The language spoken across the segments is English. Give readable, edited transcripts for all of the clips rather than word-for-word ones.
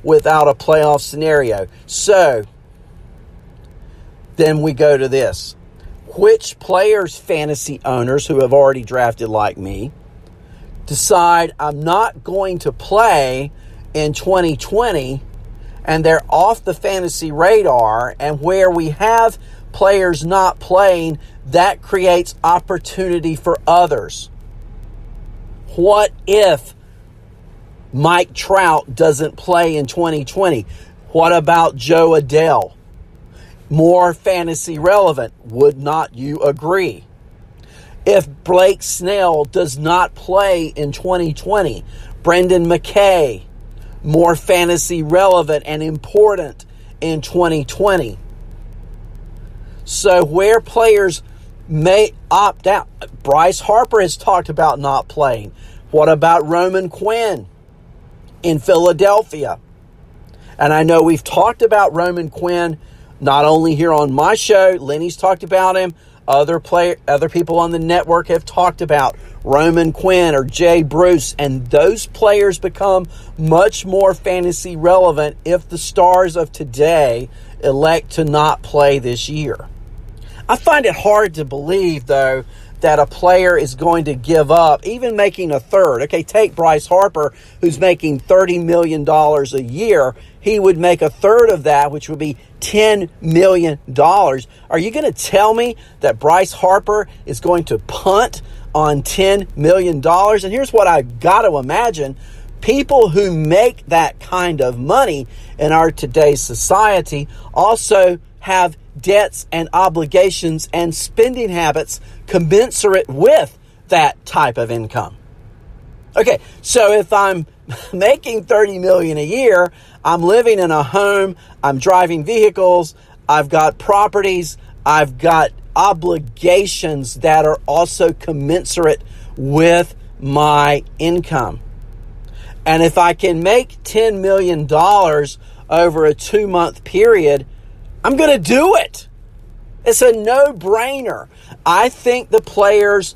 without a playoff scenario. So then we go to this. Which players, fantasy owners who have already drafted like me, decide I'm not going to play in 2020 and they're off the fantasy radar, and where we have players not playing, that creates opportunity for others. What if Mike Trout doesn't play in 2020? What about Joe Adele? More fantasy relevant, would not you agree? If Blake Snell does not play in 2020, Brendan McKay, more fantasy relevant and important in 2020. So where players may opt out, Bryce Harper has talked about not playing. What about Roman Quinn in Philadelphia? And I know we've talked about Roman Quinn not only here on my show. Lenny's talked about him. Other people on the network have talked about Roman Quinn or Jay Bruce, and those players become much more fantasy relevant if the stars of today elect to not play this year. I find it hard to believe, though, that a player is going to give up, even making a third. Okay, take Bryce Harper, who's making $30 million a year. He would make a third of that, which would be $10 million. Are you going to tell me that Bryce Harper is going to punt on $10 million? And here's what I've got to imagine. People who make that kind of money in our today's society also have debts and obligations and spending habits commensurate with that type of income. Okay, so if I'm making $30 million a year, I'm living in a home, I'm driving vehicles, I've got properties, I've got obligations that are also commensurate with my income. And if I can make $10 million over a 2-month period, I'm going to do it. It's a no-brainer. I think the players,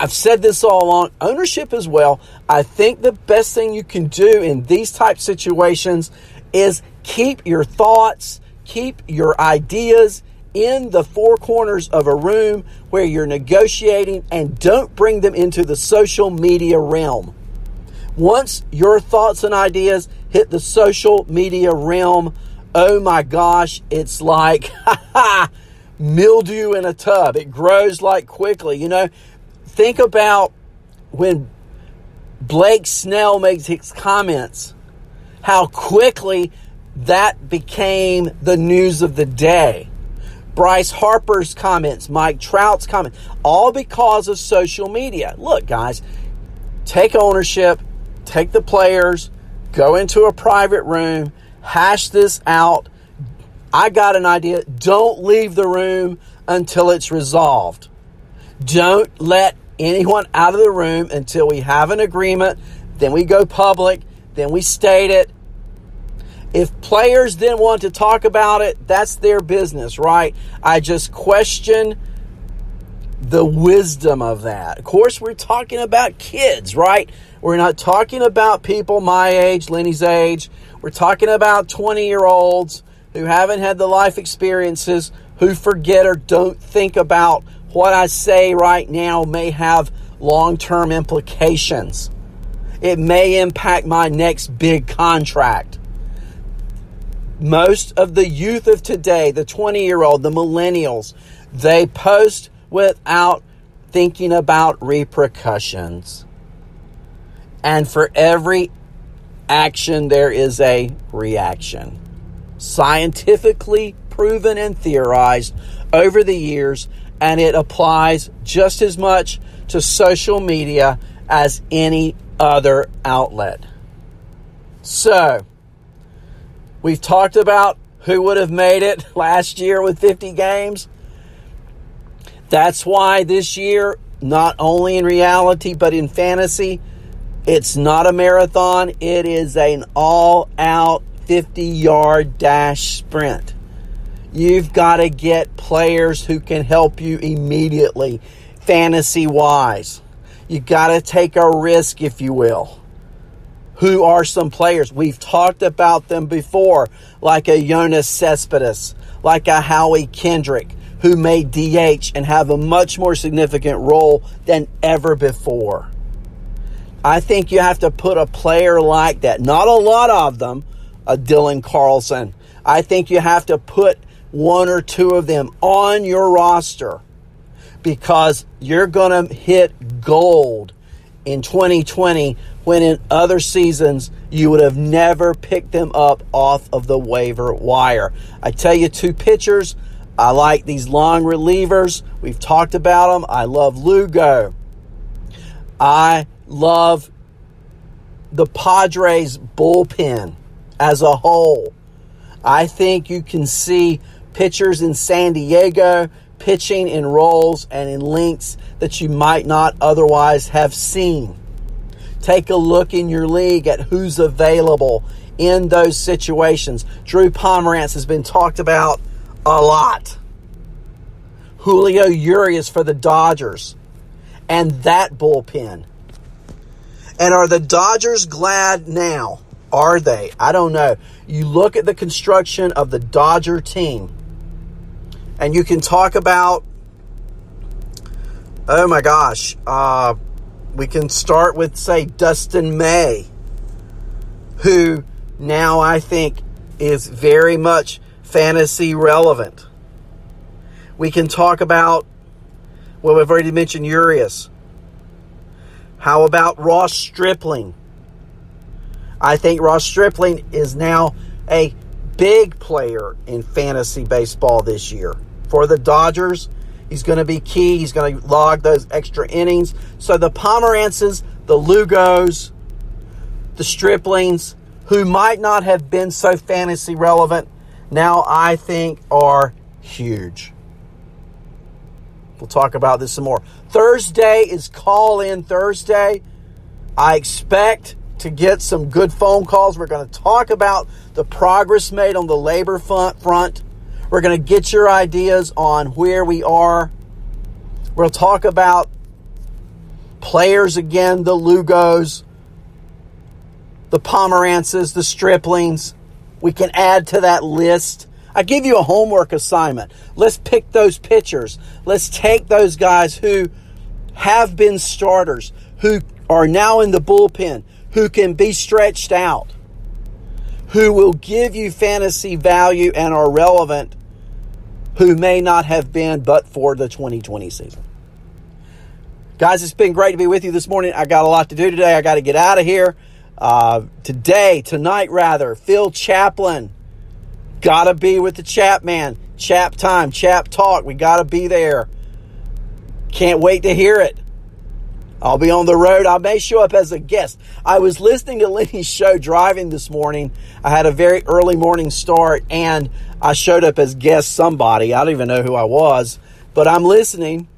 I've said this all along, ownership as well, I think the best thing you can do in these type situations is keep your thoughts, keep your ideas in the four corners of a room where you're negotiating, and don't bring them into the social media realm. Once your thoughts and ideas hit the social media realm, oh my gosh, it's like mildew in a tub. It grows like quickly. You know, think about when Blake Snell makes his comments, how quickly that became the news of the day. Bryce Harper's comments, Mike Trout's comments, all because of social media. Look, guys, take ownership, take the players, go into a private room, hash this out. I got an idea. Don't leave the room until it's resolved. Don't let anyone out of the room until we have an agreement. Then we go public. Then we state it. If players then want to talk about it, that's their business, right? I just question the wisdom of that. Of course, we're talking about kids, right? We're not talking about people my age, Lenny's age. We're talking about 20-year-olds who haven't had the life experiences, who forget or don't think about what I say right now may have long-term implications. It may impact my next big contract. Most of the youth of today, the 20-year-old, the millennials, they post without thinking about repercussions. And for every action, there is a reaction. Scientifically proven and theorized over the years, and it applies just as much to social media as any other outlet. So, we've talked about who would have made it last year with 50 games. That's why this year, not only in reality but in fantasy, it's not a marathon. It is an all-out 50-yard dash sprint. You've got to get players who can help you immediately, fantasy-wise. You've got to take a risk, if you will. Who are some players? We've talked about them before, like a Jonas Cespedes, like a Howie Kendrick, who may DH and have a much more significant role than ever before. I think you have to put a player like that, not a lot of them, a Dylan Carlson. I think you have to put one or two of them on your roster because you're going to hit gold in 2020 when in other seasons you would have never picked them up off of the waiver wire. I tell you, two pitchers, I like these long relievers. We've talked about them. I love Lugo. I love the Padres bullpen as a whole. I think you can see pitchers in San Diego pitching in roles and in lengths that you might not otherwise have seen. Take a look in your league at who's available in those situations. Drew Pomeranz has been talked about a lot. Julio Urias for the Dodgers and that bullpen. And are the Dodgers glad now? Are they? I don't know. You look at the construction of the Dodger team and you can talk about, oh my gosh, we can start with, say, Dustin May, who now I think is very much fantasy relevant. We can talk about, well, we've already mentioned Urias. How about Ross Stripling? I think Ross Stripling is now a big player in fantasy baseball this year. For the Dodgers, he's going to be key. He's going to log those extra innings. So the Pomeranzes, the Lugos, the Striplings, who might not have been so fantasy relevant, now I think are huge. We'll talk about this some more. Thursday is call-in Thursday. I expect to get some good phone calls. We're going to talk about the progress made on the labor front. We're going to get your ideas on where we are. We'll talk about players again, the Lugos, the Pomeranzes, the Striplings. We can add to that list. I give you a homework assignment. Let's pick those pitchers. Let's take those guys who have been starters, who are now in the bullpen, who can be stretched out, who will give you fantasy value and are relevant, who may not have been but for the 2020 season. Guys, it's been great to be with you this morning. I got a lot to do today. I got to get out of here. Tonight, Phil Chaplin. Got to be with the Chap Man. Chap time, Chap talk. We got to be there. Can't wait to hear it. I'll be on the road. I may show up as a guest. I was listening to Lenny's show driving this morning. I had a very early morning start, and I showed up as guest somebody. I don't even know who I was, but I'm listening.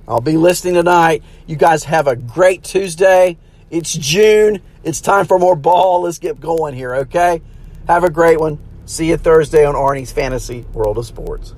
I'll be listening tonight. You guys have a great Tuesday. It's June. It's time for more ball. Let's get going here, okay? Have a great one. See you Thursday on Arnie's Fantasy World of Sports.